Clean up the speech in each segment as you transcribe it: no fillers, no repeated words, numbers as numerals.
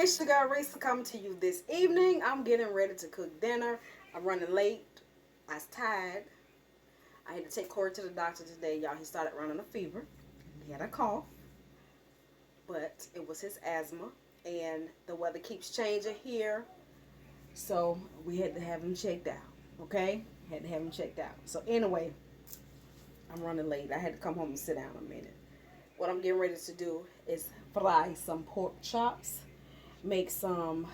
It's the girl Risa coming to you this evening. I'm getting ready to cook dinner. I'm running late. I was tired. I had to take Corey to the doctor today, y'all. He started running a fever. He had a cough, but it was his asthma. And the weather keeps changing here, so we had to have him checked out. Okay? Had to have him checked out. So anyway, I'm running late. I had to come home and sit down a minute. What I'm getting ready to do is fry some pork chops. Make some,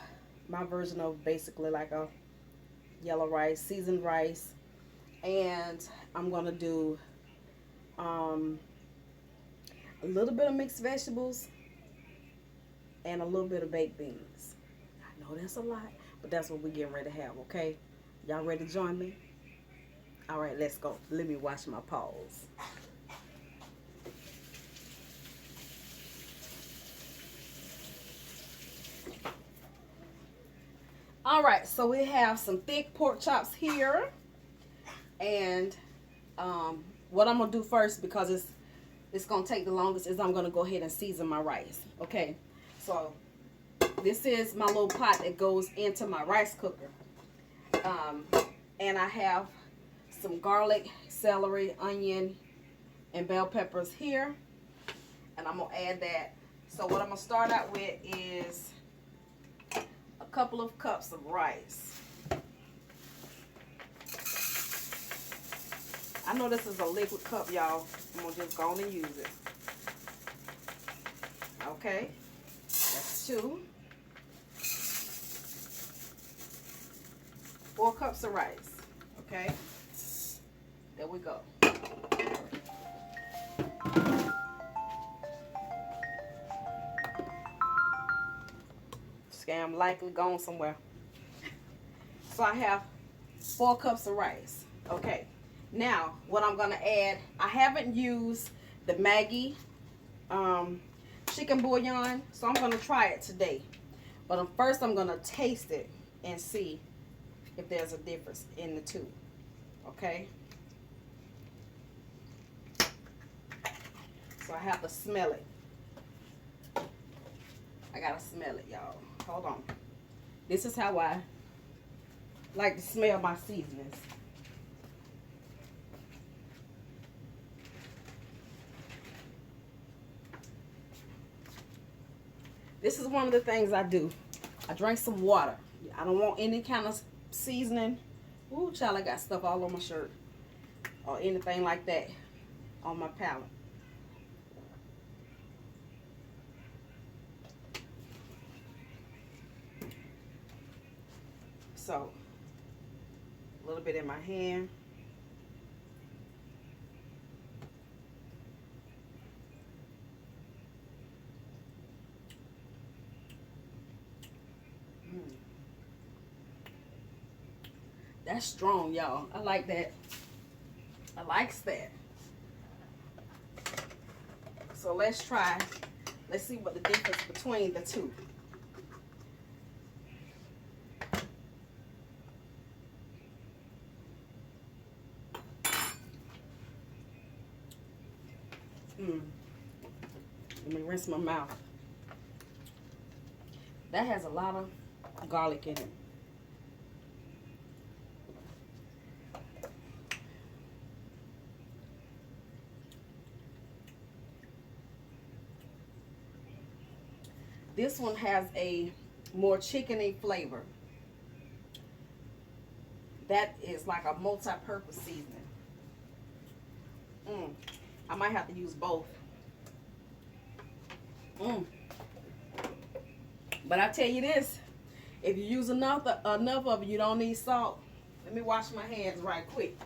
my version of basically like a yellow rice, seasoned rice. And I'm going to do a little bit of mixed vegetables and a little bit of baked beans. I know that's a lot, but that's what we're getting ready to have, okay? Y'all ready to join me? All right, let's go. Let me wash my paws. All right, so we have some thick pork chops here. And what I'm going to do first, because it's going to take the longest, is I'm going to go ahead and season my rice. Okay, so this is my little pot that goes into my rice cooker. And I have some garlic, celery, onion, and bell peppers here. And I'm going to add that. So what I'm going to start out with is a couple of cups of rice. I know this is a liquid cup, y'all. I'm going to just go on and use it. Okay. That's 2. 4 cups of rice. Okay. There we go. Scam likely gone somewhere. So I have 4 cups of rice. Okay. Now, what I'm going to add, I haven't used the Maggi chicken bouillon, so I'm going to try it today. But first, I'm going to taste it and see if there's a difference in the two. Okay? So I have to smell it. I got to smell it, y'all. Hold on. This is how I like to smell my seasonings. This is one of the things I do. I drink some water. I don't want any kind of seasoning. Ooh, child, I got stuff all on my shirt. Or anything like that on my palate. So, a little bit in my hand. That's strong, y'all. I like that. I likes that. So let's try. Let's see what the difference between the two. Let me rinse my mouth. That has a lot of garlic in it. This one has a more chickeny flavor. That is like a multi-purpose seasoning. I might have to use both. But I tell you this, if you use enough of it, you don't need salt. Let me wash my hands right quick.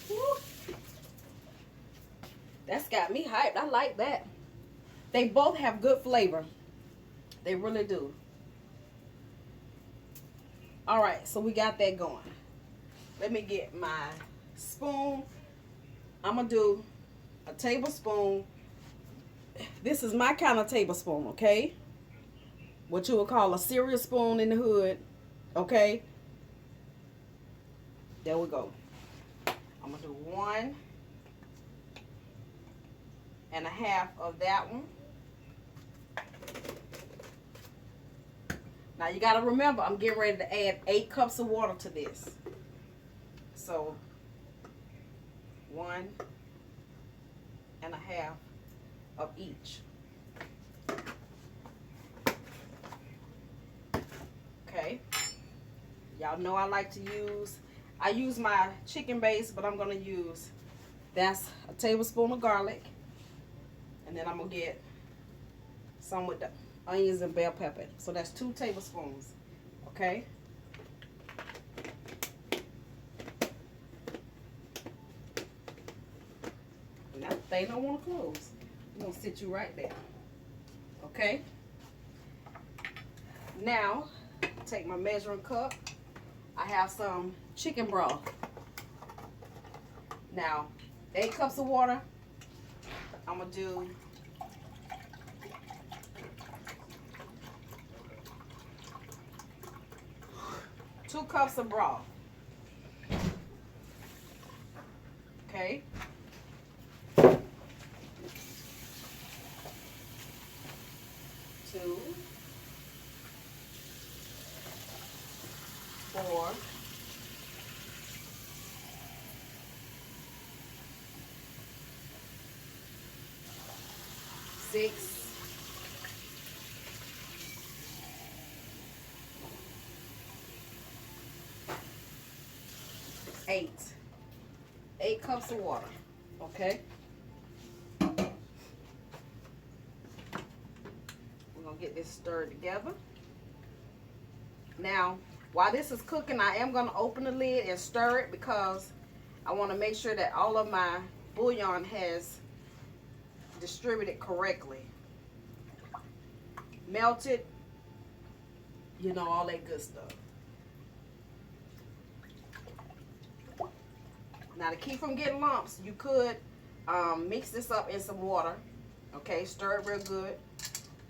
Woo. That's got me hyped. I like that. They both have good flavor. They really do. All right, so we got that going. Let me get my spoon. I'm going to do a tablespoon. This is my kind of tablespoon, okay? What you would call a cereal spoon in the hood, okay? There we go. I'm going to do 1, and a half of that one. Now you got to remember, I'm getting ready to add 8 cups of water to this. So 1 and a half of each. Okay. Y'all know I like to I use my chicken base, but I'm going to use, that's a tablespoon of garlic. And then I'm going to get some with the onions and bell pepper. So that's 2 tablespoons. Okay. Now they don't want to close. I'm going to sit you right there. Okay. Now, take my measuring cup. I have some chicken broth. Now, 8 cups of water. I'm going to do 2 cups of broth. Okay. 2, 4, 6, 8. 8 cups of water. Okay. We're gonna get this stirred together. Now, while this is cooking, I am gonna open the lid and stir it because I want to make sure that all of my bouillon has distributed correctly. Melted, you know, all that good stuff. Now, to keep from getting lumps, you could mix this up in some water. Okay, stir it real good.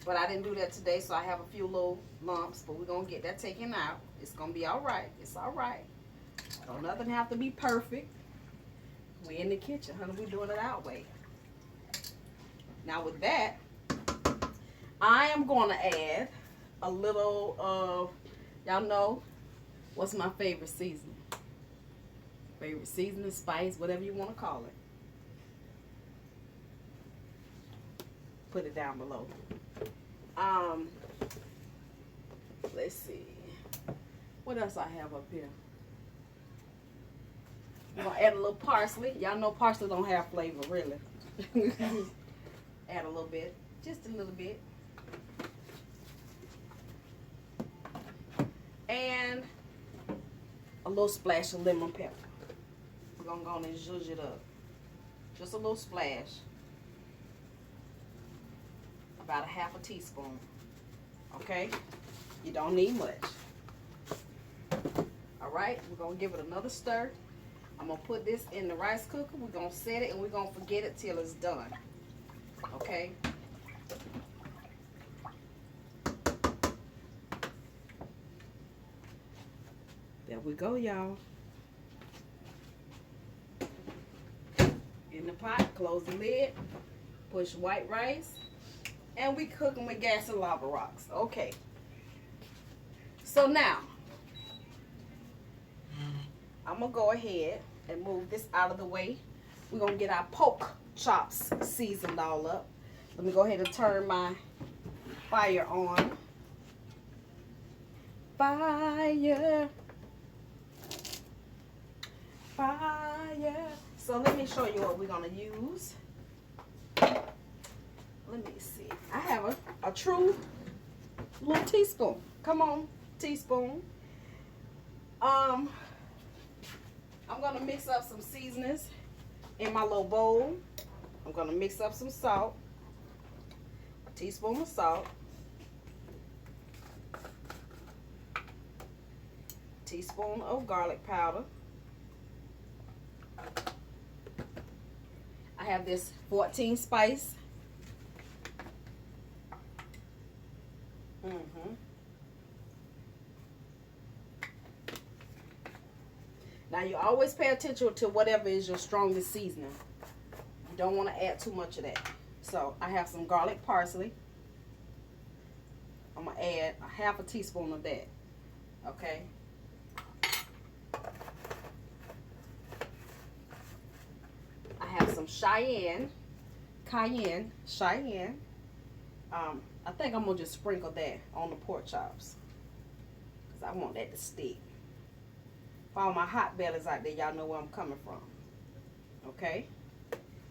But I didn't do that today, so I have a few little lumps. But we're going to get that taken out. It's going to be all right. It's all right. Don't nothing have to be perfect. We in the kitchen, honey. We're doing it our way. Now, with that, I am going to add a little of, y'all know, what's my favorite seasoning? Favorite seasoning, spice, whatever you want to call it. Put it down below. Let's see. What else I have up here? I'm going to add a little parsley. Y'all know parsley don't have flavor, really. Add a little bit. Just a little bit. And a little splash of lemon pepper. We're going to go on and zhuzh it up. Just a little splash. About a half a teaspoon. Okay? You don't need much. Alright, we're going to give it another stir. I'm going to put this in the rice cooker. We're going to set it and we're going to forget it till it's done. Okay? There we go, y'all. In the pot, close the lid, push white rice, and we cooking with gas and lava rocks. Okay. So now, I'm going to go ahead and move this out of the way. We're going to get our pork chops seasoned all up. Let me go ahead and turn my fire on. Fire. Fire. So let me show you what we're going to use. Let me see. I have a true little teaspoon. Come on, teaspoon. I'm going to mix up some seasonings in my little bowl. I'm going to mix up some salt. A teaspoon of salt. A teaspoon of garlic powder. I have this 14 spice. Now you always pay attention to whatever is your strongest seasoning. You don't want to add too much of that. So I have some garlic parsley. I'm going to add a half a teaspoon of that. Okay. I have some cayenne. I think I'm going to just sprinkle that on the pork chops, because I want that to stick. For all my hot bellies out there, y'all know where I'm coming from. Okay.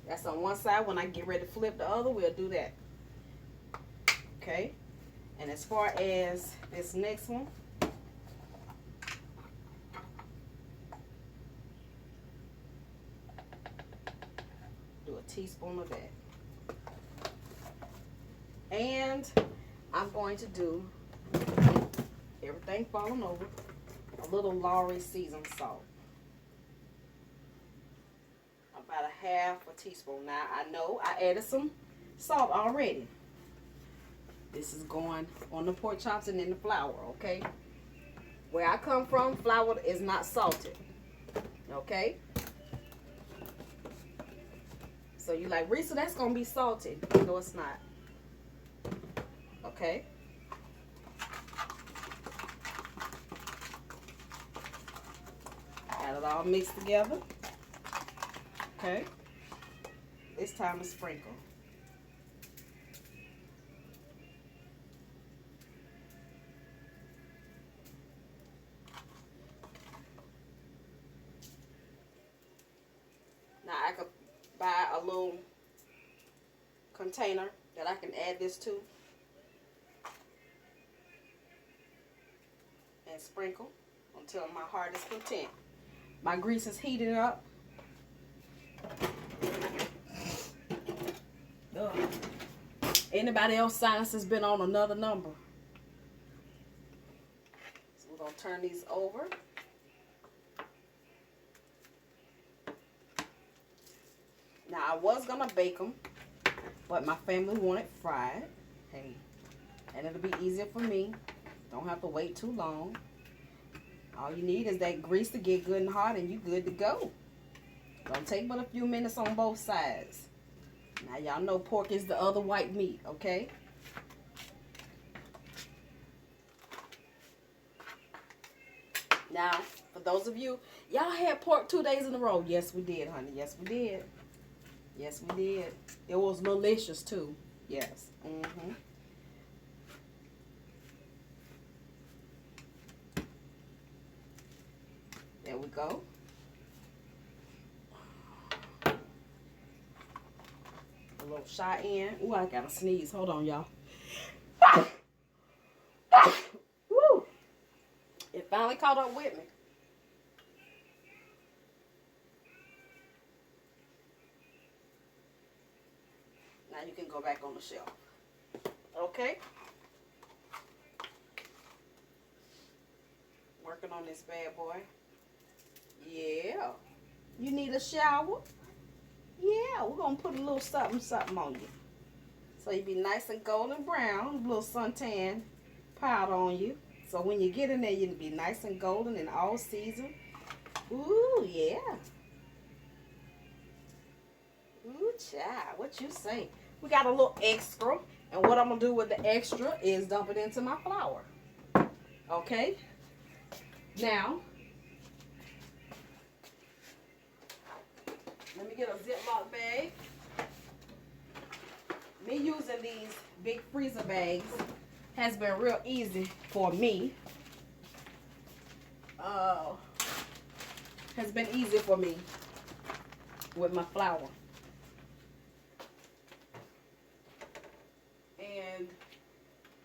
That's on one side. When I get ready to flip the other, we'll do that. Okay. And as far as this next one, do a teaspoon of that. And I'm going to do, everything falling over, a little Lawry seasoned salt. About a half a teaspoon. Now, I know I added some salt already. This is going on the pork chops and in the flour, okay? Where I come from, flour is not salted, okay? So you like, Risa, that's going to be salted. No, it's not. Okay? Got it all mixed together. Okay? It's time to sprinkle. Now I could buy a little container that I can add this to and sprinkle until my heart is content. My grease is heating up. Ugh. Anybody else sinus has been on another number? So we're going to turn these over. Now I was going to bake them, but my family wanted fried. Hey, and it'll be easier for me. Don't have to wait too long. All you need is that grease to get good and hot, and you good to go. Don't take but a few minutes on both sides. Now y'all know pork is the other white meat, okay? Now, for those of you, y'all had pork 2 days in a row. Yes, we did, honey. Yes, we did. Yes, we did. It was delicious, too. Yes. Mm-hmm. There we go. A little Cheyenne. Ooh, I gotta sneeze. Hold on, y'all. Woo! It finally caught up with me. Now you can go back on the shelf. Okay? Working on this bad boy. Yeah. You need a shower? Yeah, we're going to put a little something on you. So you be nice and golden brown, a little suntan powder on you. So when you get in there, you'll be nice and golden and all seasoned. Ooh, yeah. Ooh, child, what you say? We got a little extra. And what I'm going to do with the extra is dump it into my flour. Okay? Now, let me get a Ziploc bag. Me using these big freezer bags has been real easy for me. Has been easy for me with my flour. And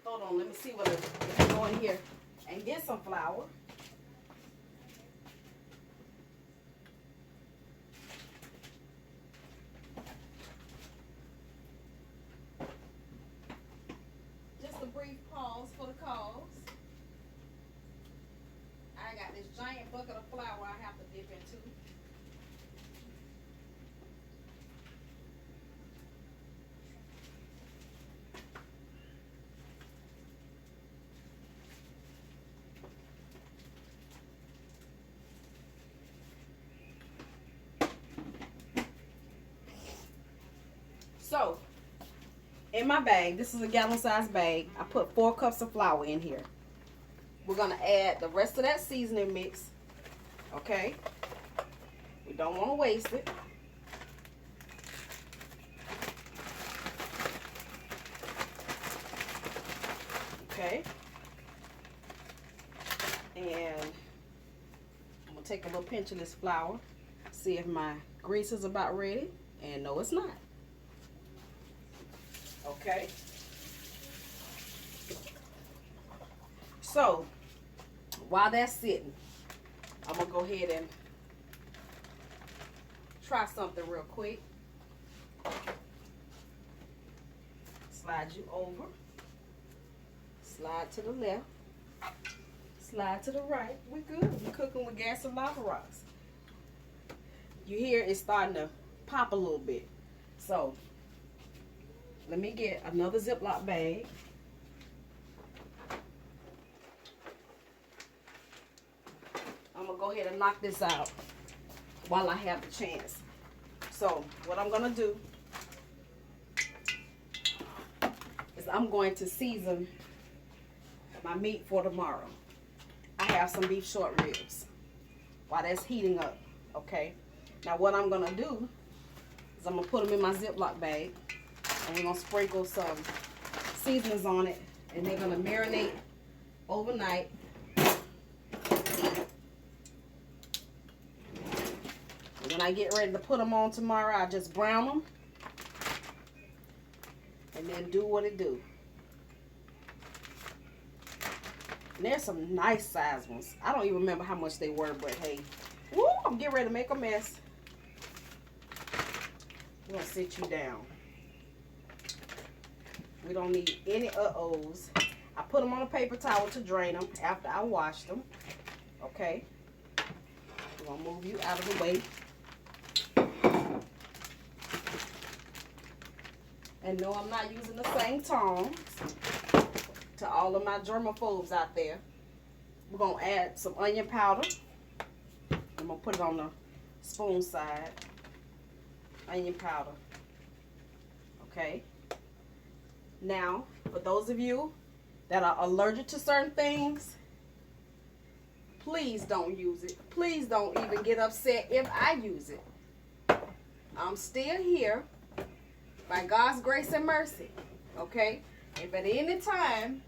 hold on, let me see what I can go in here and get some flour. Just a brief pause for the cause. I got this giant bucket of flour I have to dip into. So, In my bag, this is a gallon size bag, I put 4 cups of flour in here. We're going to add the rest of that seasoning mix. Okay? We don't want to waste it. Okay? And I'm going to take a little pinch of this flour, see if my grease is about ready, and no, it's not. Okay? So, while that's sitting, I'm going to go ahead and try something real quick. Slide you over. Slide to the left. Slide to the right. We're good. We're cooking with gas and lava rocks. You hear it's starting to pop a little bit. So, let me get another Ziploc bag. I'm going to go ahead and knock this out while I have the chance. So, what I'm going to do is I'm going to season my meat for tomorrow. I have some beef short ribs while that's heating up. Okay? Now, what I'm going to do is I'm going to put them in my Ziploc bag, and we're going to sprinkle some seasonings on it, and they're going to marinate overnight. When I get ready to put them on tomorrow, I just brown them and then do what it do. And there's some nice size ones. I don't even remember how much they were, but hey, woo, I'm getting ready to make a mess. I'm gonna sit you down. We don't need any uh-ohs. I put them on a paper towel to drain them after I washed them. Okay, we're gonna move you out of the way. And no, I'm not using the same tongs. To all of my germaphobes out there, we're going to add some onion powder. I'm going to put it on the spoon side. Onion powder. Okay. Now, for those of you that are allergic to certain things, please don't use it. Please don't even get upset if I use it. I'm still here by God's grace and mercy. Okay? If at any time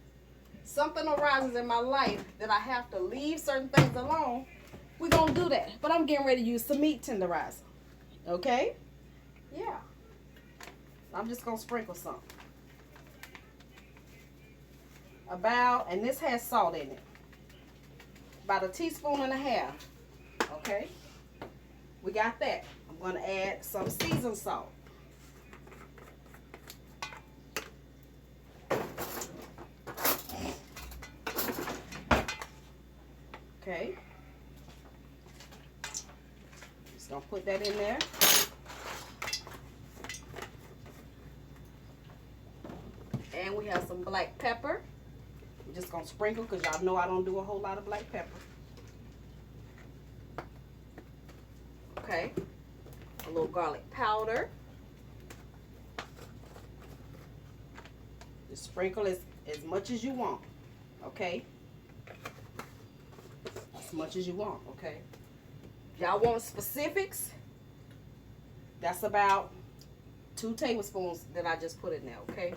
something arises in my life that I have to leave certain things alone, we're going to do that. But I'm getting ready to use some meat tenderizer. Okay? Yeah. I'm just going to sprinkle some. And this has salt in it. About 1.5 teaspoons. Okay? We got that. I'm going to add some seasoned salt. Okay. Just gonna put that in there. And we have some black pepper. We're just gonna sprinkle because y'all know I don't do a whole lot of black pepper. Okay. A little garlic powder. Just sprinkle as much as you want. Okay. As much as you want, okay? If y'all want specifics, that's about 2 tablespoons that I just put in there, okay?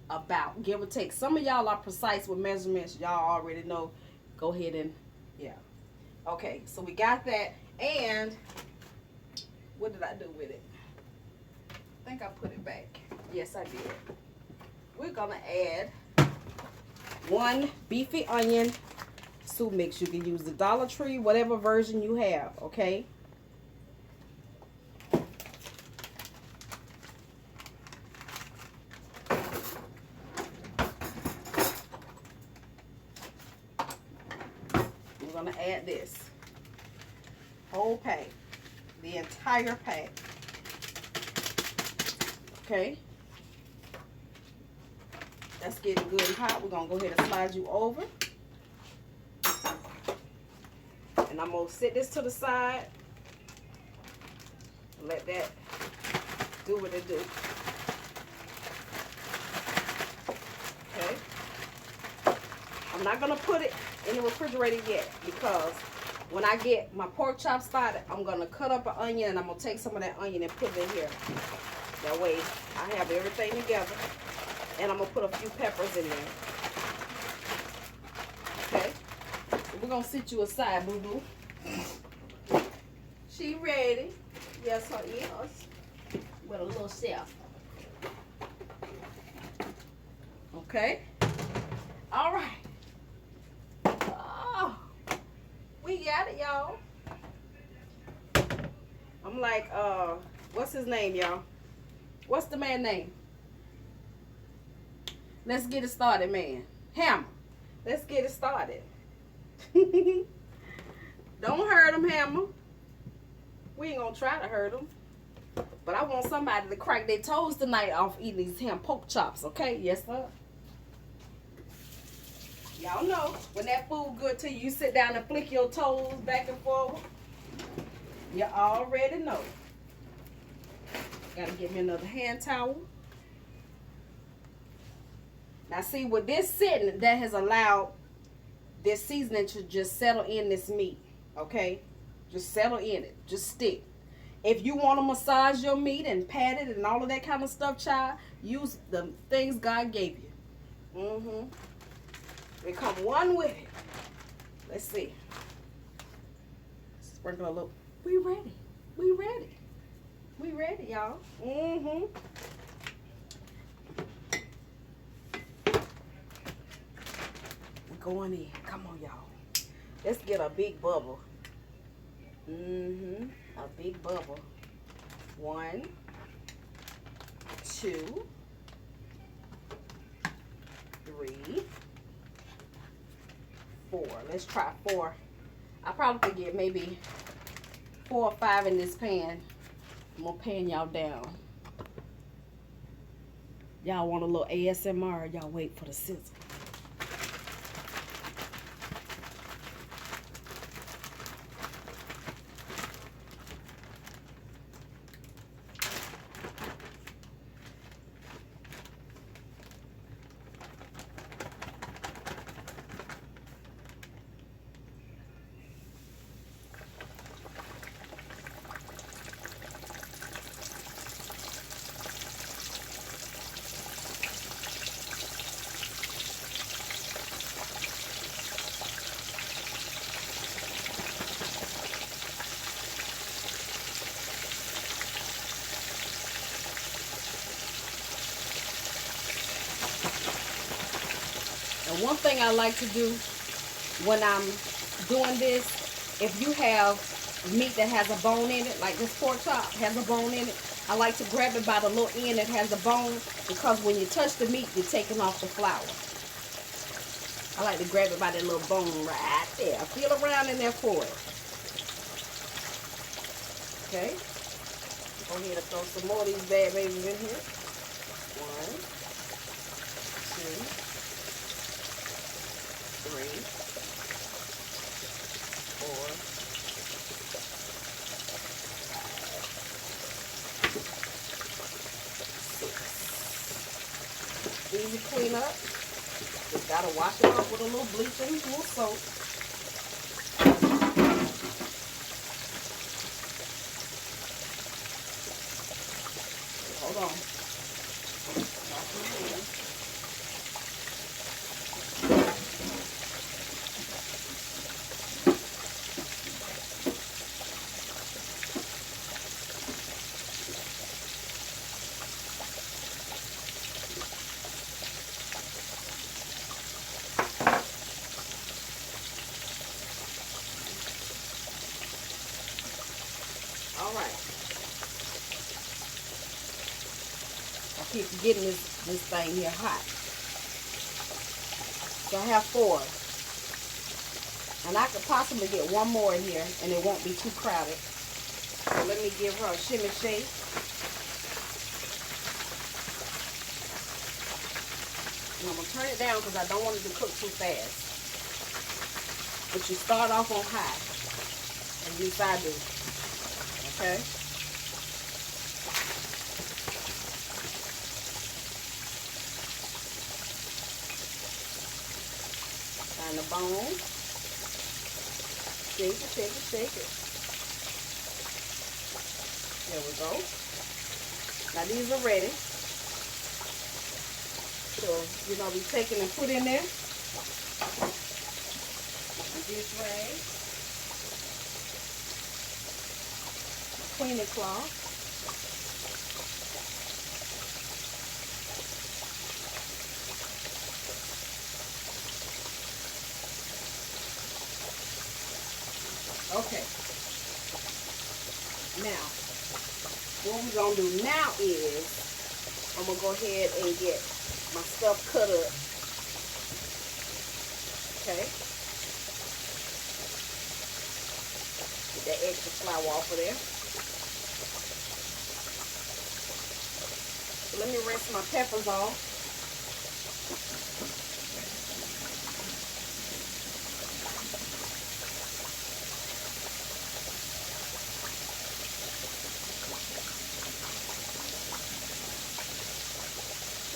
About, give or take. Some of y'all are precise with measurements. Y'all already know. Go ahead and, yeah. Okay, so we got that. And, what did I do with it? I think I put it back. Yes, I did. We're going to add 1 beefy onion soup mix. You can use the Dollar Tree, whatever version you have, okay? We're going to add this whole pack, the entire pack, okay? That's getting good and hot. We're going to go ahead and slide you over. And I'm going to set this to the side. Let that do what it do. Okay. I'm not going to put it in the refrigerator yet because when I get my pork chop started, I'm going to cut up an onion and I'm going to take some of that onion and put it in here. That way I have everything together. And I'm going to put a few peppers in there. Okay. We're going to sit you aside, boo-boo. She ready. Yes, her is. With a little chef. Okay. All right. Oh, we got it, y'all. I'm like, what's his name, y'all? What's the man's name? Let's get it started, man. Hammer. Let's get it started. Don't hurt him, Hammer. We ain't gonna try to hurt him. But I want somebody to crack their toes tonight off eating these ham pork chops, okay? Yes, sir. Y'all know, when that food good to you, you sit down and flick your toes back and forward. You already know. Gotta get me another hand towel. Now see, with this sitting, that has allowed this seasoning to just settle in this meat, okay? Just settle in it. Just stick. If you want to massage your meat and pat it and all of that kind of stuff, child, use the things God gave you. They come one with it. Let's see. Sprinkle a little. We ready. We ready. We ready, y'all. We're going in. Come on, y'all. Let's get a big bubble. A big bubble. 1, 2, 3, 4. Let's try 4. I probably could get maybe 4 or 5 in this pan. I'm gonna pan y'all down. Y'all want a little ASMR? Y'all wait for the sizzle. And one thing I like to do when I'm doing this, if you have meat that has a bone in it, like this pork chop has a bone in it, I like to grab it by the little end that has a bone, because when you touch the meat, you're taking off the flour. I like to grab it by that little bone right there. Feel around in there for it. Okay. Go ahead and throw some more of these bad babies in here. 1, 2, 3, 4, 5, 6. Easy clean up. Just gotta wash it off with a little bleach and a little soap. Hold on. All right. I keep getting this thing here hot. So I have 4. And I could possibly get one more in here and it won't be too crowded. So let me give her a shimmy shake. And I'm going to turn it down because I don't want it to cook too fast. But you start off on high. At least I do. Okay? And the bone. Shake it, shake it, shake it. There we go. Now these are ready. So you're going to be taking and put in there. Dish rag. Cleaning cloth. Okay. Now, what we're going to do now is, I'm going to go ahead and get my stuff cut up. Okay. Get that extra flour off of there. So let me rinse my peppers off.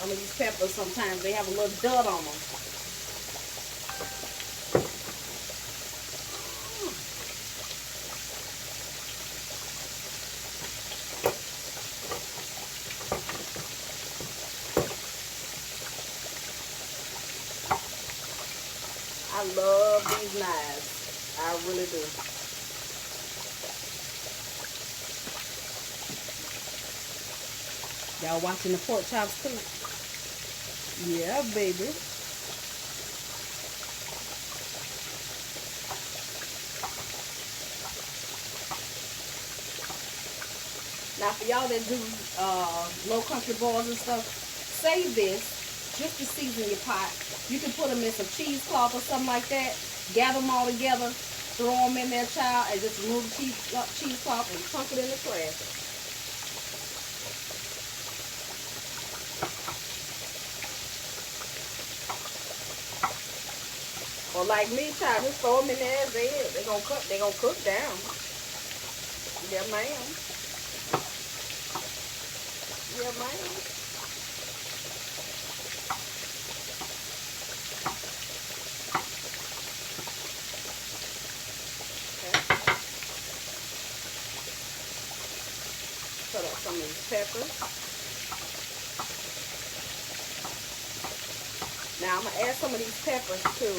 Some of these peppers, sometimes they have a little dirt on them. I love these knives. I really do. Y'all watching the pork chops too? Yeah, baby. Now for y'all that do low country boils and stuff, save this just to season your pot. You can put them in some cheesecloth or something like that. Gather them all together, throw them in there, child, and just remove the cheesecloth and chunk it in the trash. Or like me, child, just throw them in there as they is. They gonna cook down. Yeah, ma'am. Yeah, ma'am. Okay. Cut up some of these peppers. Now I'm gonna add some of these peppers to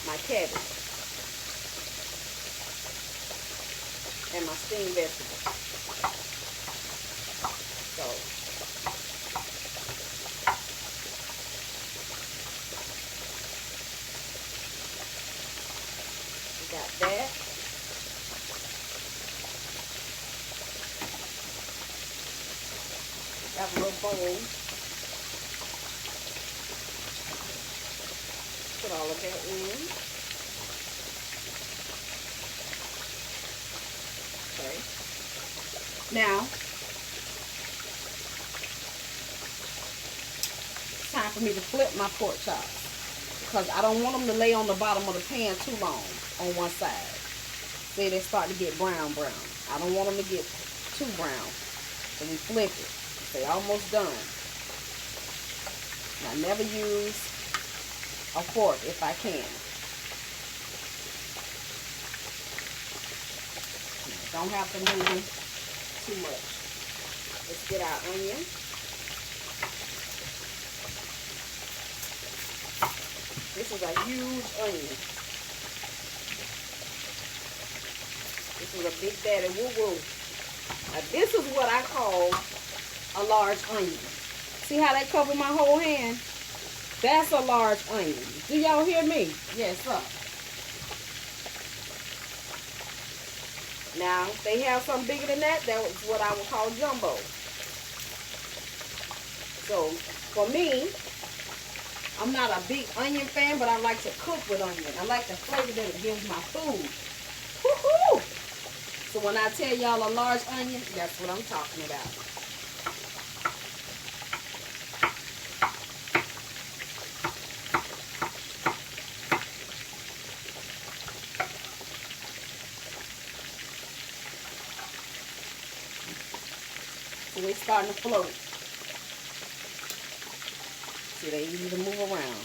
my cabbage and my steamed vegetables. So we got that. Got a little bowl. Put all of that in. Okay. Now, it's time for me to flip my pork chops because I don't want them to lay on the bottom of the pan too long on one side. See, they start to get brown. I don't want them to get too brown. So we flip it. They almost done. Now, never use a fork if I can. Don't have to move too much. Let's get our onion. This is a huge onion. This is a big daddy woo-woo. Now this is what I call a large onion. See how that covered my whole hand? That's a large onion. Do y'all hear me? Yes, sir. Now, if they have something bigger than that, that was what I would call jumbo. So, for me, I'm not a big onion fan, but I like to cook with onion. I like the flavor that it gives my food. Woohoo! So when I tell y'all a large onion, that's what I'm talking about. So they're starting to float. See, they easy to move around.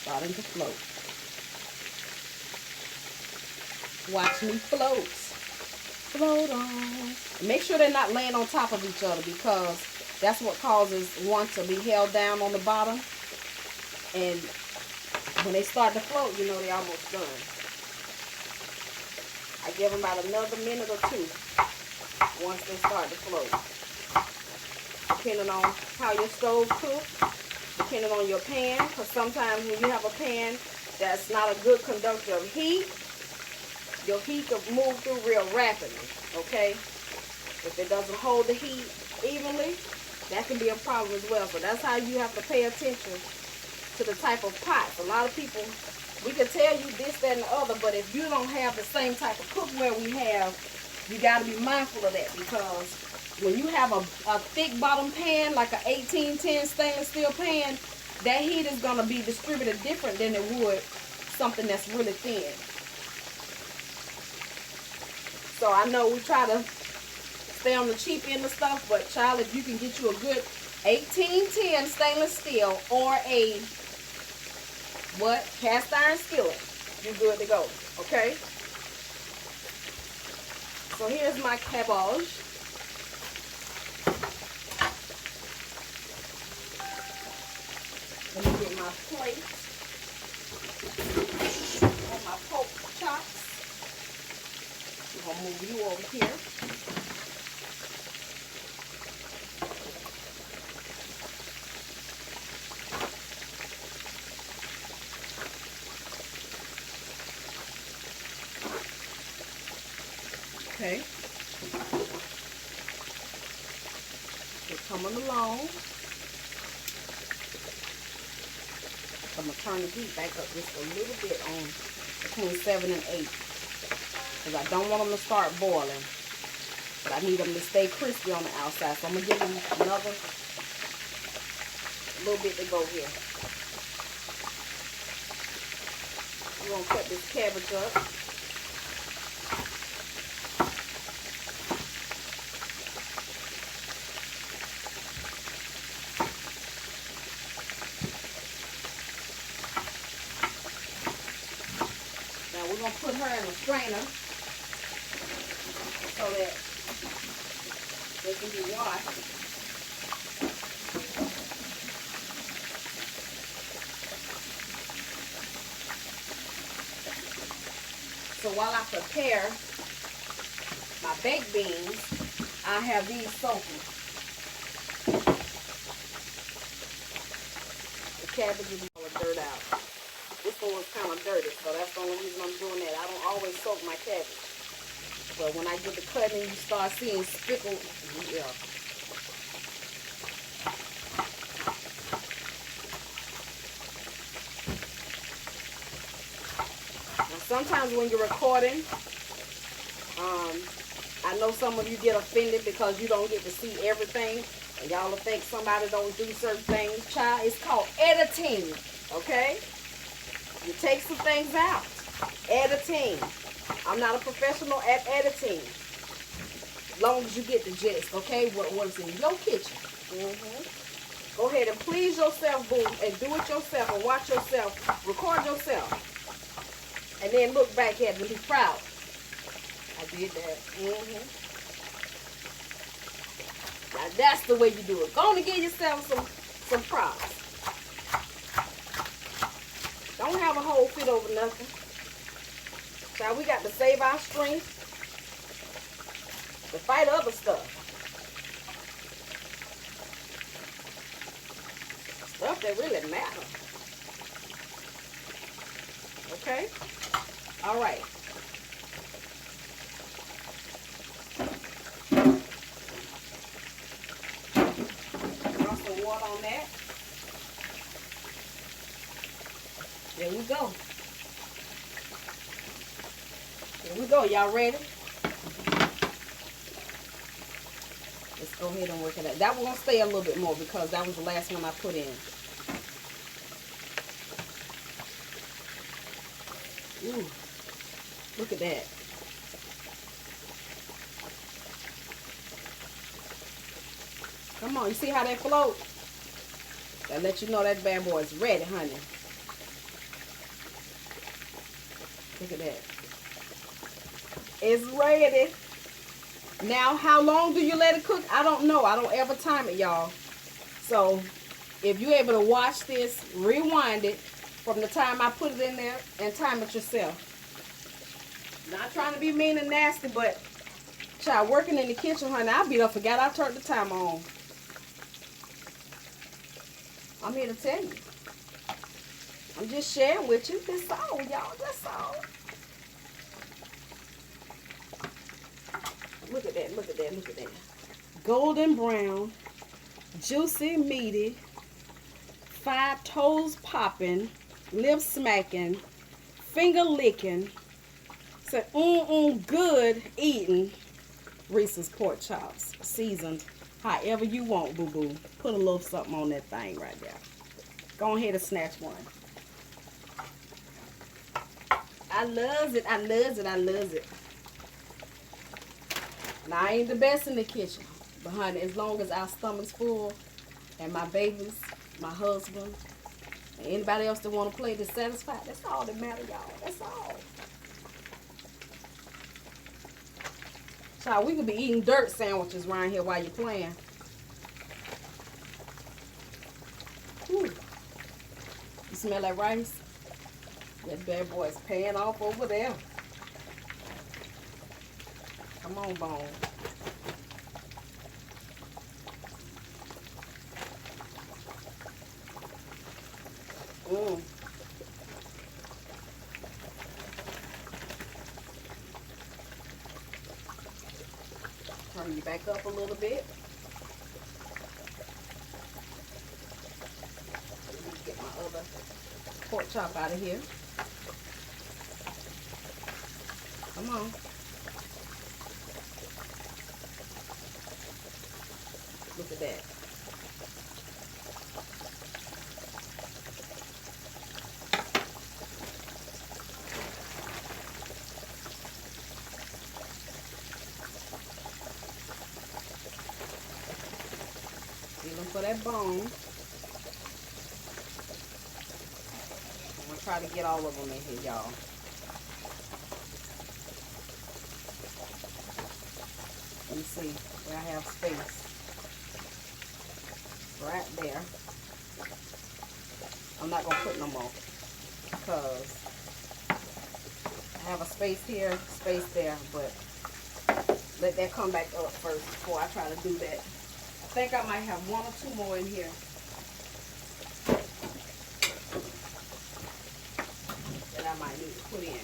Starting to float. Watch me float. Float on. And make sure they're not laying on top of each other, because that's what causes one to be held down on the bottom. And when they start to float, you know they're almost done. I give them about another minute or two once they start to float. Depending on how your stove cooks, depending on your pan, because sometimes when you have a pan that's not a good conductor of heat, your heat can move through real rapidly, okay? If it doesn't hold the heat evenly, that can be a problem as well. So that's how you have to pay attention to the type of pots. A lot of people, we can tell you this, that, and the other, but if you don't have the same type of cookware we have, you got to be mindful of that, because when you have a thick bottom pan, like an 1810 stainless steel pan, that heat is going to be distributed different than it would something that's really thin. So I know we try to stay on the cheap end of stuff, but child, if you can get you a good 1810 stainless steel or a cast iron skillet, you're good to go. Okay. So here's my cabbage. Let me get my plate and my pork chops. I'm gonna move you over here. Okay. They're coming along. I'm going to turn the heat back up just a little bit on between 7 and 8. Because I don't want them to start boiling. But I need them to stay crispy on the outside. So I'm going to give them another little bit to go here. We're going to cut this cabbage up. We're going to put her in a strainer so that they can be washed. So while I prepare my baked beans, I have these soaking. The cabbage is all the dirt out. This one was kind of dirty, so that's the only reason I'm doing that. I don't always soak my cabbage. But when I get the cutting, you start seeing speckled. Yeah. Now, sometimes when you're recording, I know some of you get offended because you don't get to see everything. And y'all will think somebody don't do certain things. Child, it's called editing, okay? You take some things out. Editing. I'm not a professional at editing. As long as you get the gist, okay? What's in your kitchen. Go ahead and please yourself, boo, and do it yourself and watch yourself. Record yourself. And then look back at it and be proud. I did that. Now that's the way you do it. Go on and give yourself some props. Don't have a whole fit over nothing. Now we got to save our strength to fight other stuff. Stuff that really matters. Okay? All right. Drop some water on that. There we go. There we go. Y'all ready? Let's go ahead and work it out. That one will stay a little bit more because that was the last one I put in. Ooh, look at that. Come on, you see how that float? That let you know that bad boy is ready, honey. Look at that. It's ready. Now, how long do you let it cook? I don't know. I don't ever time it, y'all. So, if you're able to watch this, rewind it from the time I put it in there and time it yourself. Not trying to be mean and nasty, but child, working in the kitchen, honey, I be done forgot I turned the timer on. I'm here to tell you. I'm just sharing with you. That's all, y'all. That's all. Look at that. Look at that. Look at that. Golden brown, juicy, meaty, 5 toes popping, lips smacking, finger licking. So, good eating Reese's pork chops, seasoned however you want, boo-boo. Put a little something on that thing right there. Go ahead and snatch one. I loves it. I loves it. I loves it. Now, I ain't the best in the kitchen, but honey, as long as our stomach's full and my babies, my husband, and anybody else that want to play that's satisfied, that's all that matters, y'all. That's all. Child, we could be eating dirt sandwiches around here while you're playing. Ooh. You smell that rice? That bad boy is paying off over there. Come on, Bone. Turn you back up a little bit. Let me get my other pork chop out of here. Come on. Look at that. Feeling for that bone. I'm going to try to get all of them in here, y'all. Let me see where I have space. Right there. I'm not going to put no more because I have a space here, space there, but let that come back up first before I try to do that. I think I might have 1 or 2 more in here. That I might need to put in.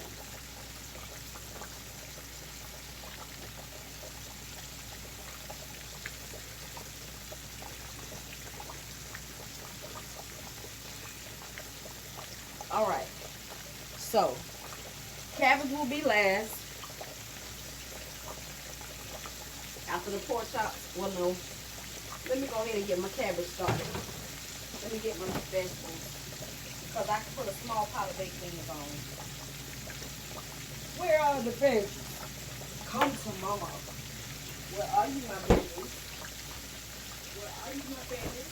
All right, so cabbage will be last. After the pork chops, well, no. Let me go ahead and get my cabbage started. Let me get my vegetables because I can put a small pot of baked beans on. Where are the veggies? Come to mama. Where are you, my babies? Where are you, my babies?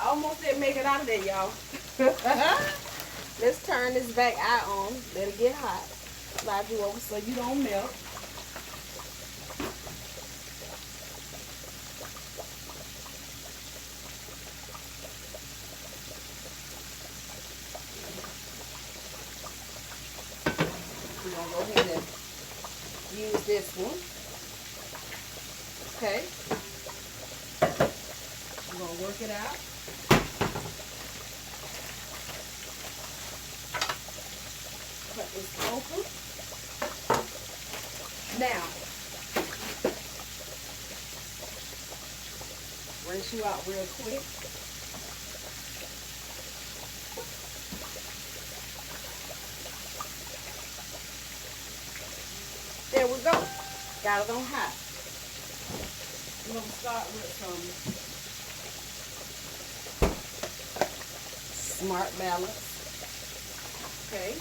Almost didn't make it out of there, y'all. Let's turn this back eye on. Let it get hot. Slide you over so you don't melt. We're going to go ahead and use this one. Okay. We're going to work it out. is open. Now, rinse you out real quick. There we go. Got it on high. We're going to start with some Smart Balance. Okay.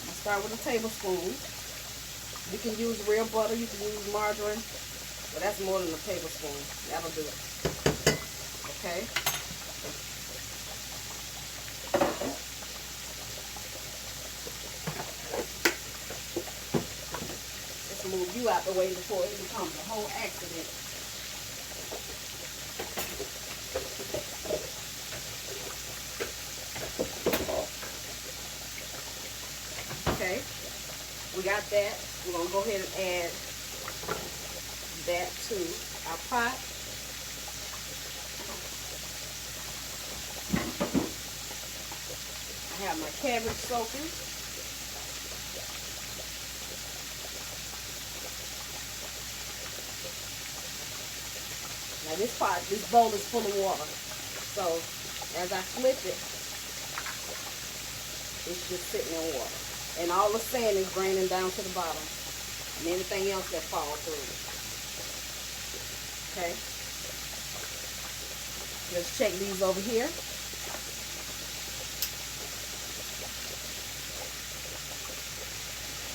I'll start with a tablespoon. You can use real butter, you can use margarine, but that's more than a tablespoon. That'll do it. Okay. Let's move you out the way before it becomes a whole accident. Okay, we got that. We're going to go ahead and add that to our pot. I have my cabbage soaking. Now this bowl is full of water. So as I flip it, it's just sitting in water. And all the sand is draining down to the bottom. And anything else that falls through. Okay. Let's check these over here.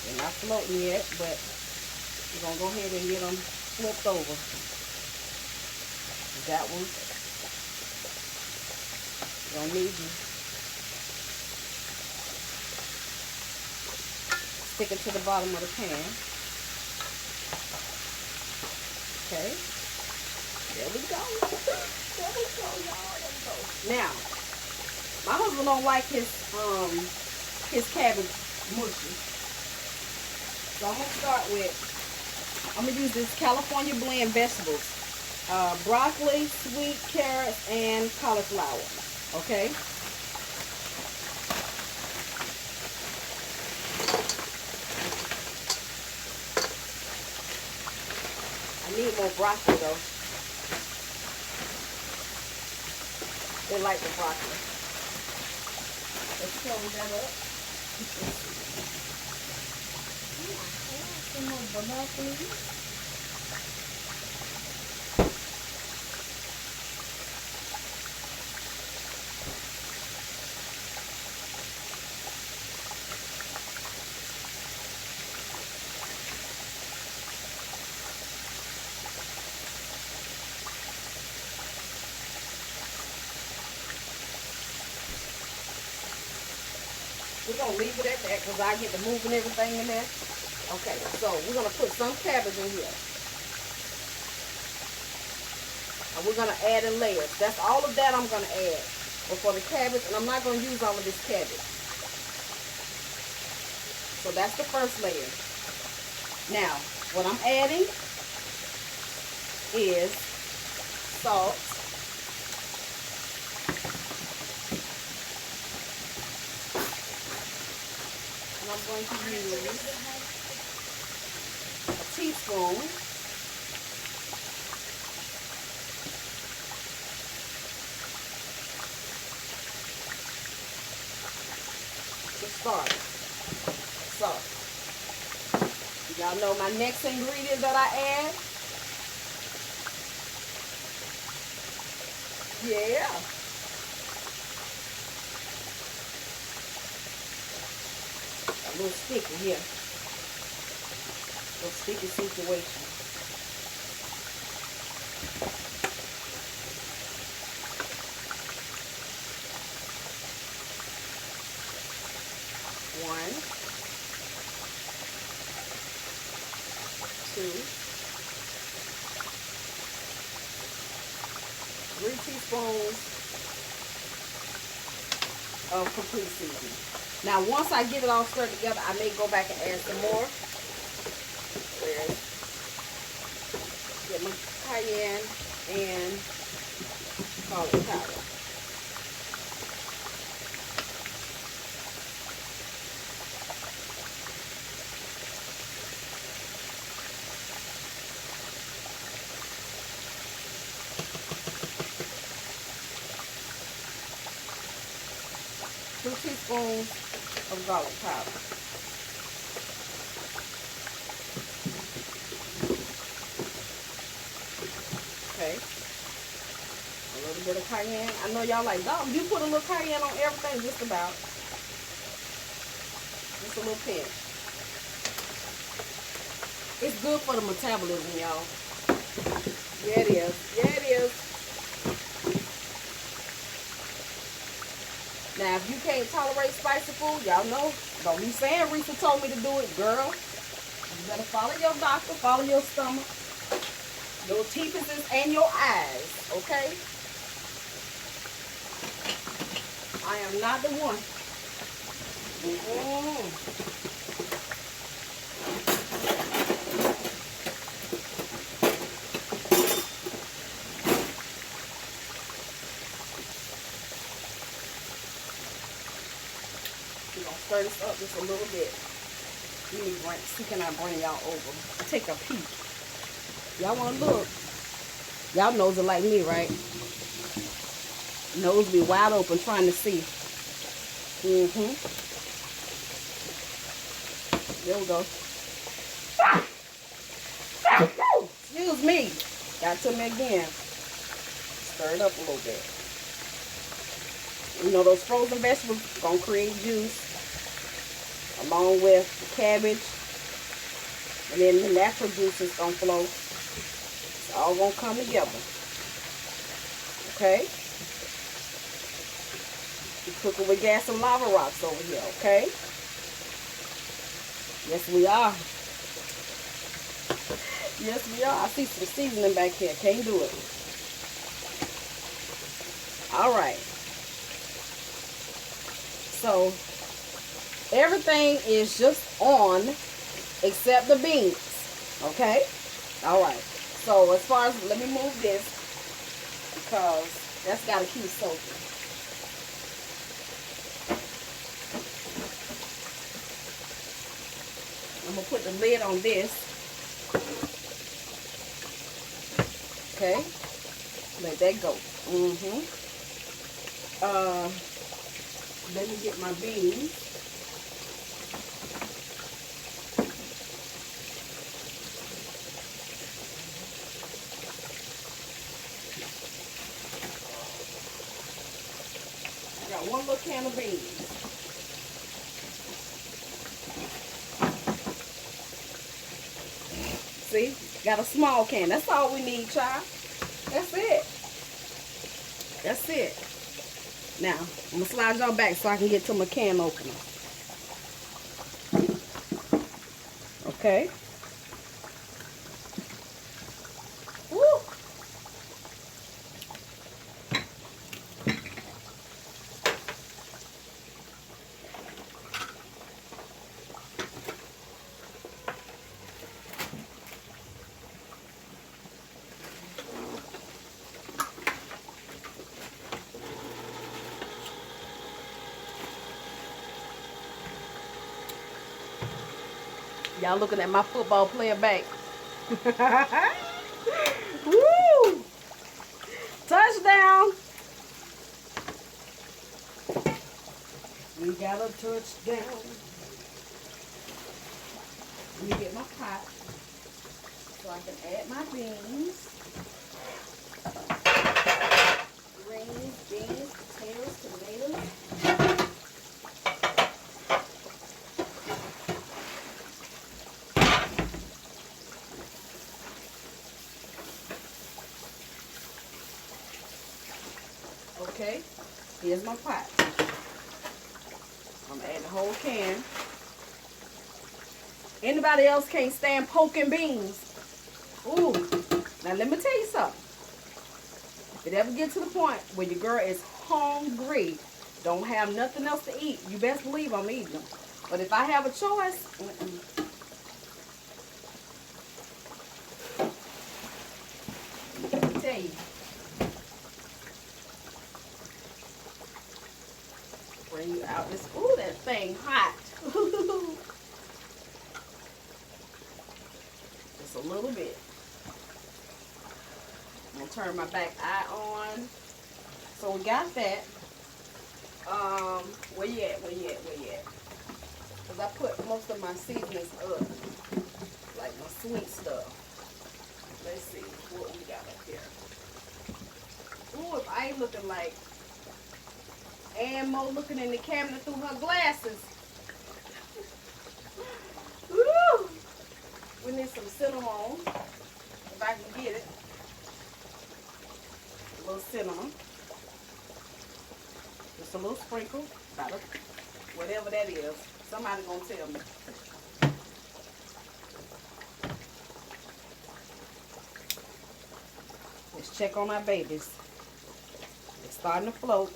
They're not floating yet, but we're going to go ahead and get them flipped over. That one. Don't need you. Stick it to the bottom of the pan. Okay. There we go. There we go, y'all. There we go. Now, my husband don't like his cabbage mushy. So I'm gonna start with, I'm gonna use this California blend vegetables. Broccoli, sweet carrots, and cauliflower. Okay. I need more broccoli though. They like the broccoli. Let's close that up. Some more broccoli. We're going to leave it at that because I get to moving everything in there. Okay, so we're going to put some cabbage in here. And we're going to add in layers. That's all of that I'm going to add. But for the cabbage, and I'm not going to use all of this cabbage. So that's the first layer. Now, what I'm adding is salt. I'm going to use a teaspoon to start. So, y'all know my next ingredient that I add? Yeah. A little sticky here. A little sticky situation. One, two, 3 teaspoons of complete seasoning. Now, once I get it all stirred together, I may go back and add some more. Get my cayenne and garlic powder. tablespoons of garlic powder. Okay. A little bit of cayenne. I know y'all like, dog, you put a little cayenne on everything, just about. Just a little pinch. It's good for the metabolism, y'all. Yeah, it is. Yeah, it is. Now, if you can't tolerate spicy food, y'all know, don't be saying Risa told me to do it, girl. You better follow your doctor, follow your stomach, your teeth and your eyes, okay? I am not the one. We're gonna stir this up just a little bit. Let me see, can I bring y'all over? Take a peek. Y'all wanna look? Y'all nose are like me, right? Nose be wide open trying to see. There we go. Excuse me. Got to me again. Stir it up a little bit. You know those frozen vegetables gonna create juice along with the cabbage, and then the natural juice is gonna flow. It's all gonna come together. Okay? We're cooking with gas and lava rocks over here, okay? Yes, we are. Yes, we are. I see some seasoning back here. Can't do it. All right. So, everything is just on except the beans, okay? All right. So, as far as, let me move this because that's got to keep soaking. I'm going to put the lid on this. Okay. Let that go. Let me get my beans. I got one little can of beans. See, got a small can. That's all we need, child. That's it. That's it. Now, I'm going to slide y'all back so I can get to my can opener. Okay. Woo. Y'all looking at my football player back. Woo! Touchdown! We got a touchdown. Let me get my pot so I can add my beans. Greens, beans, potatoes, tomatoes. Okay, here's my pot. I'm gonna add the whole can. Anybody else can't stand poking beans? Ooh, now let me tell you something. If it ever gets to the point where your girl is hungry, don't have nothing else to eat, you best believe I'm eating them. But if I have a choice, let me tell you. Bring you out this. Ooh, that thing hot. Just a little bit. I'm gonna turn my back eye on. So we got that. Where you at? Where you at? Where you at? Because I put most of my seasonings up, like my sweet stuff. Let's see what we got up here. Ooh, if I ain't looking like Ann Mo looking in the cabinet through her glasses. Woo! We need some cinnamon, if I can get it. A little cinnamon. Just a little sprinkle, about whatever that is. Somebody gonna tell me. Let's check on our babies. They're starting to float.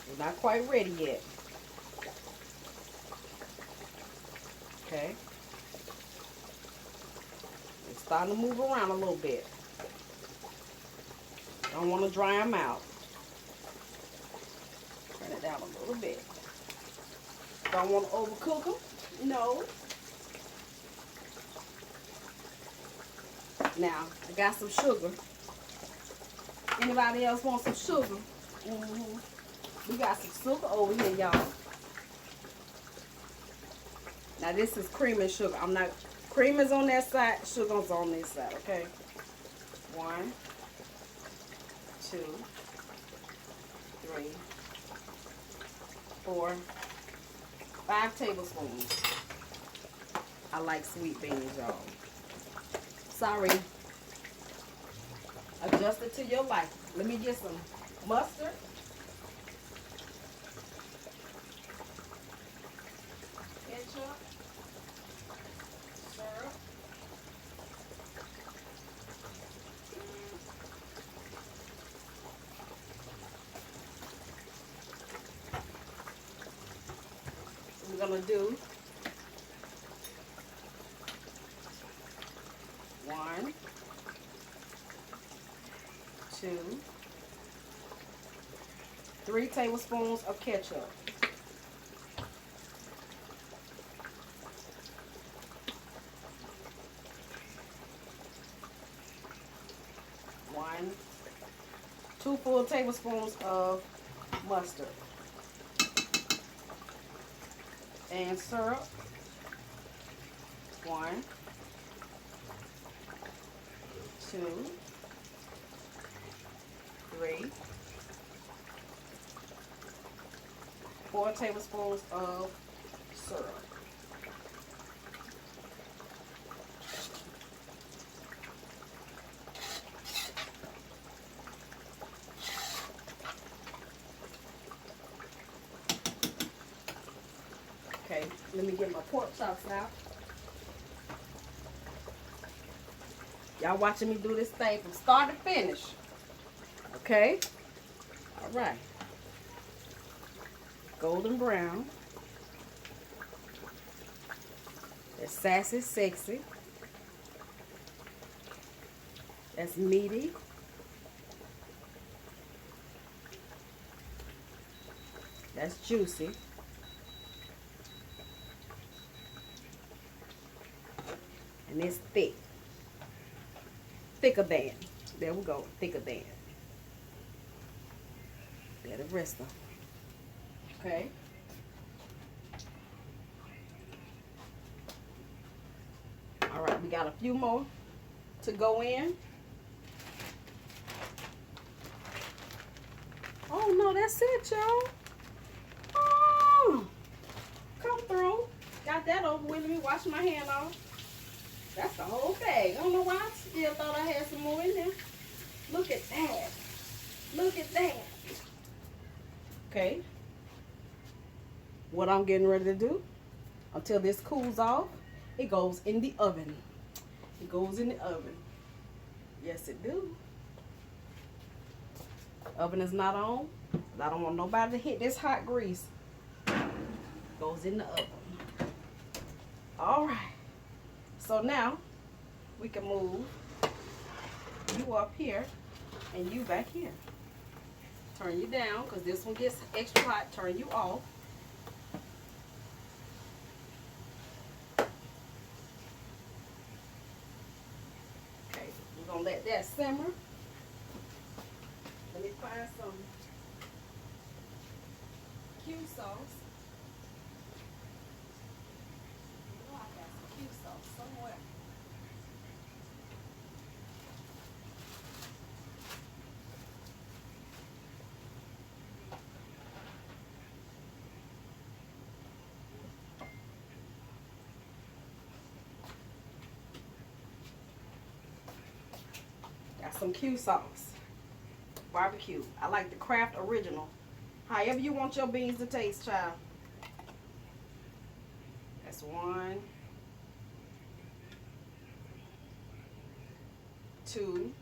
They're not quite ready yet. Okay. They're starting to move around a little bit. Don't want to dry them out. Turn it down a little bit. Don't want to overcook them. No. Now, I got some sugar. Anybody else want some sugar? We got some sugar over here, y'all. Now, this is cream and sugar. Cream is on that side, sugar's on this side, okay? 1, 2, 3, 4, 5 tablespoons. I like sweet beans, y'all. Sorry. Adjust it to your life. Let me get some mustard. Ketchup. Syrup. We're going to do 1, 2, 3 tablespoons of ketchup. 2 full tablespoons of mustard. And syrup. 1, 2, 3, 4 tablespoons of syrup. Okay, let me get my pork chops out. Y'all watching me do this thing from start to finish. Okay? All right. Golden brown. That's sassy, sexy. That's meaty. That's juicy. And it's thick. Thicker than. There we go. Thicker than. There the rest of them. Okay. All right, we got a few more to go in. Oh no, that's it, y'all. Oh, come through. Got that over with. Let me wash my hand off. That's the whole bag. I don't know why I still thought I had some more in there. Look at that. Look at that. Okay. What I'm getting ready to do, until this cools off, it goes in the oven. It goes in the oven. Yes, it do. Oven is not on. I don't want nobody to hit this hot grease. Goes in the oven. All right. So now we can move you up here and you back here. Turn you down because this one gets extra hot. Turn you off. Okay, we're going to let that simmer. Let me find some sauce. I know I got some Q sauce somewhere. Got some Q sauce. Barbecue. I like the Kraft Original. However you want your beans to taste, child. That's 1, 2,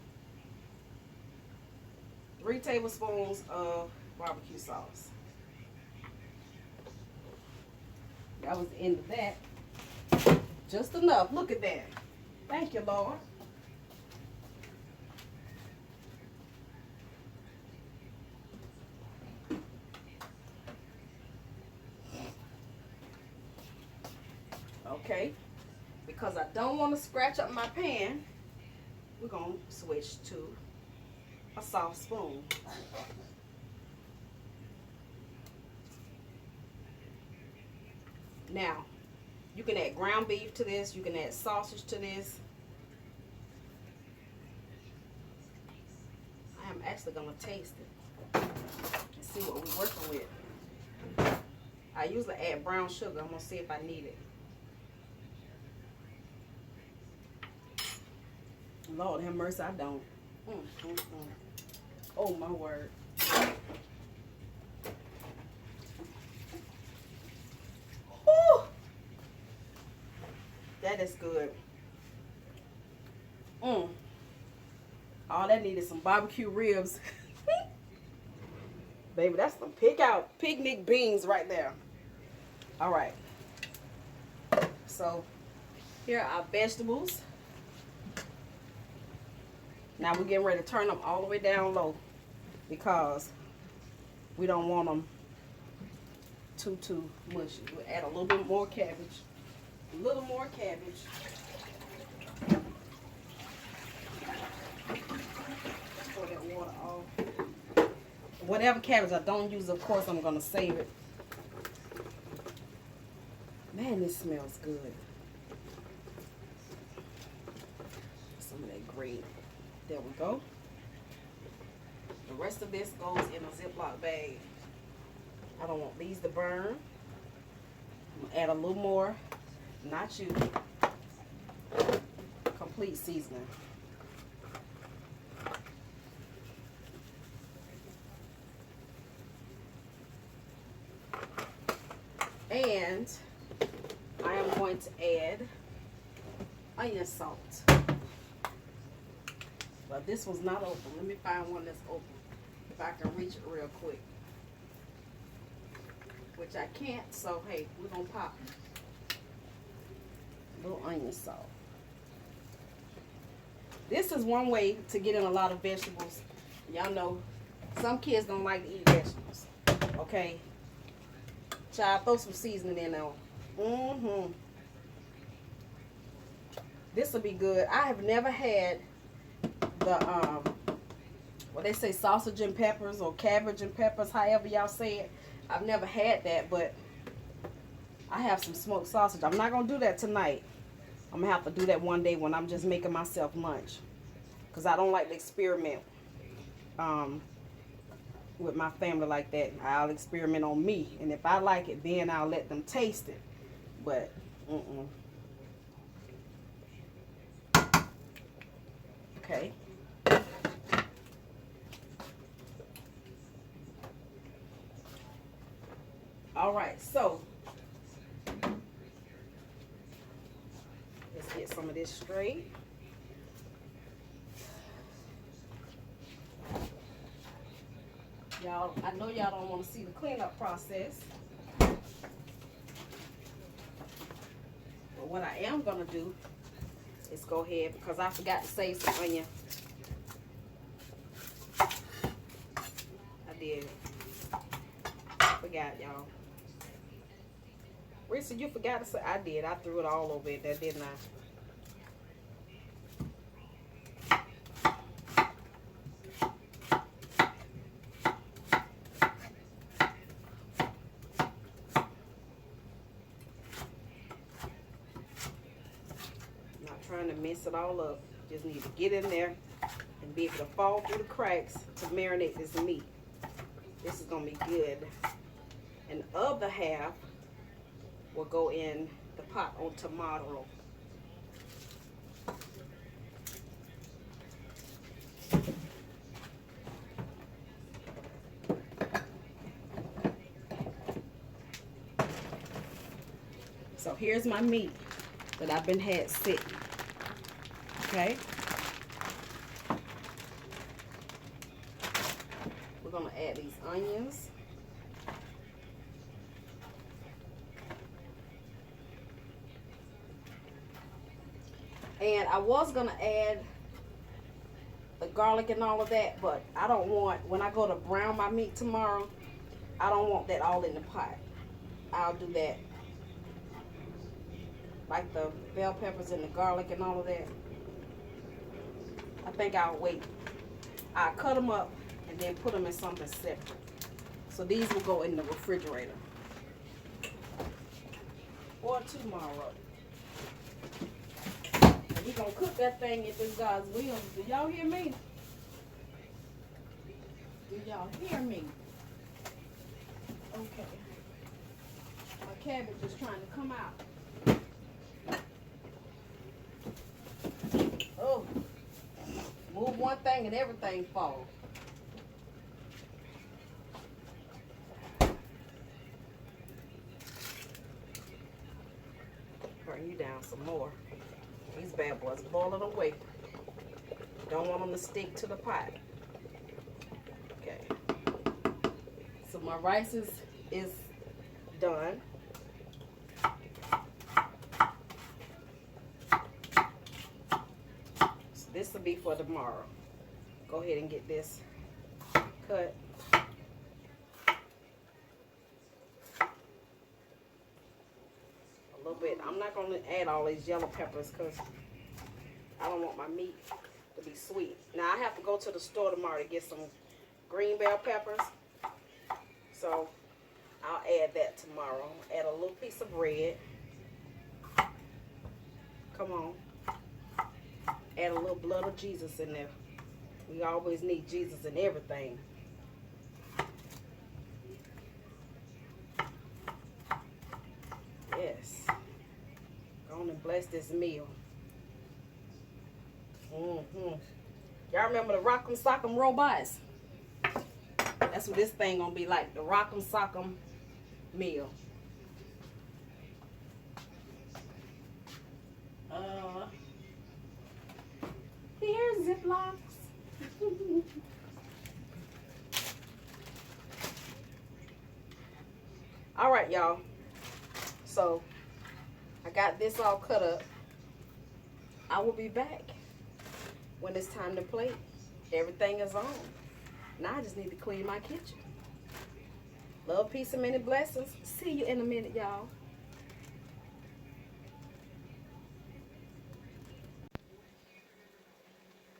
3 tablespoons of barbecue sauce. That was the end of that. Just enough. Look at that. Thank you, Lord. Okay, because I don't want to scratch up my pan, we're going to switch to a soft spoon. Now, you can add ground beef to this, you can add sausage to this. I am actually going to taste it and see what we're working with. I usually add brown sugar. I'm going to see if I need it. Lord have mercy, I don't. Oh, my word. Whew. That is good. All that needed some barbecue ribs. Baby, that's some picnic beans right there. All right. So, here are our vegetables. Now we're getting ready to turn them all the way down low because we don't want them too mushy. We'll add a little bit more cabbage. A little more cabbage. Pour that water off. Whatever cabbage I don't use, of course, I'm going to save it. Man, this smells good. Some of that green. There we go. The rest of this goes in a Ziploc bag. I don't want these to burn. I'm gonna add a little more, not you, complete seasoning. And I am going to add onion salt. But this one's not open. Let me find one that's open. If I can reach it real quick. Which I can't, so hey, we're going to pop a little onion salt. This is one way to get in a lot of vegetables. Y'all know, some kids don't like to eat vegetables. Okay? Child, throw some seasoning in there. This will be good. I have never had the what they say, sausage and peppers or cabbage and peppers, however y'all say it. I've never had that, but I have some smoked sausage. I'm not gonna do that tonight. I'm gonna have to do that one day when I'm just making myself lunch, because I don't like to experiment with my family like that. I'll experiment on me, and if I like it, then I'll let them taste it. But okay. All right, so let's get some of this straight. Y'all, I know y'all don't want to see the cleanup process, but what I am gonna do is go ahead, because I forgot to save some onion. I did. Forgot, y'all. Risa, you forgot to say. I did. I threw it all over it there, didn't I? trying to mess it all up. Just need to get in there and be able to fall through the cracks to marinate this meat. This is going to be good. And the other half will go in the pot on tomorrow. So here's my meat that I've been had sitting. Okay. We're going to add these onions. And I was going to add the garlic and all of that, but I don't want, when I go to brown my meat tomorrow, I don't want that all in the pot. I'll do that. Like the bell peppers and the garlic and all of that. I think I'll wait. I'll cut them up and then put them in something separate. So these will go in the refrigerator for tomorrow. And we're going to cook that thing if it's God's will. Do y'all hear me? Do y'all hear me? Okay. My cabbage is trying to come out. Oh, move one thing and everything falls. Bring you down some more. These bad boys boiling away. Don't want them to stick to the pot. Okay. So my rice is done. This will be for tomorrow. Go ahead and get this cut. A little bit. I'm not going to add all these yellow peppers because I don't want my meat to be sweet. Now I have to go to the store tomorrow to get some green bell peppers. So I'll add that tomorrow. Add a little piece of red. Come on. Add a little blood of Jesus in there. We always need Jesus in everything. Yes. Go on and bless this meal. Y'all remember the Rock'em Sock'em robots? That's what this thing gonna be like. The Rock'em Sock'em meal. Here's Ziplocs. All right, y'all. So I got this all cut up. I will be back when it's time to plate. Everything is on. Now I just need to clean my kitchen. Love, peace, and many blessings. See you in a minute, y'all.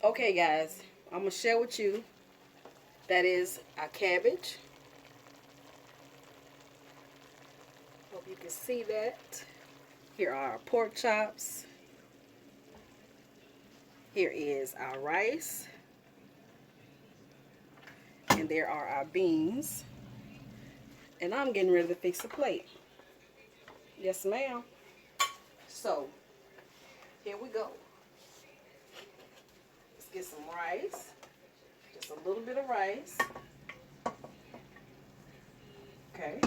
Okay, guys, I'm going to share with you, that is our cabbage. Hope you can see that. Here are our pork chops. Here is our rice. And there are our beans. And I'm getting ready to fix a plate. Yes, ma'am. So, here we go. Get some rice, just a little bit of rice. Okay.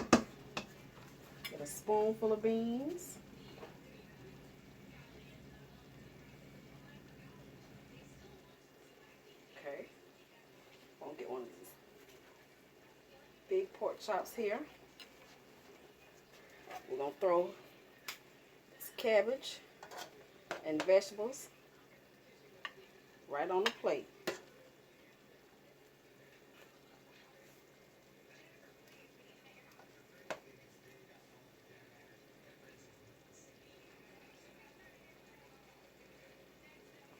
Get a spoonful of beans. Okay. I'm gonna get one of these big pork chops here. We're gonna throw this cabbage and vegetables right on the plate.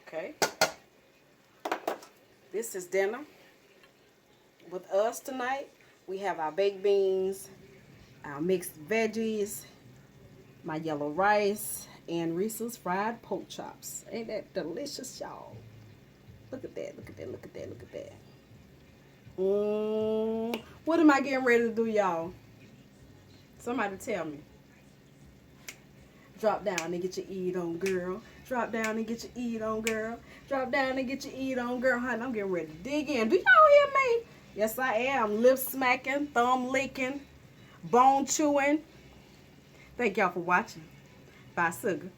Okay. This is dinner. With us tonight, we have our baked beans, our mixed veggies, my yellow rice, and Reese's fried pork chops. Ain't that delicious, y'all? Look at that, look at that, look at that, look at that. What am I getting ready to do, y'all? Somebody tell me. Drop down and get your eat on, girl. Drop down and get your eat on, girl. Drop down and get your eat on, girl. Honey, I'm getting ready to dig in. Do y'all hear me? Yes, I am. Lip smacking, thumb licking, bone chewing. Thank y'all for watching. Bye, sugar.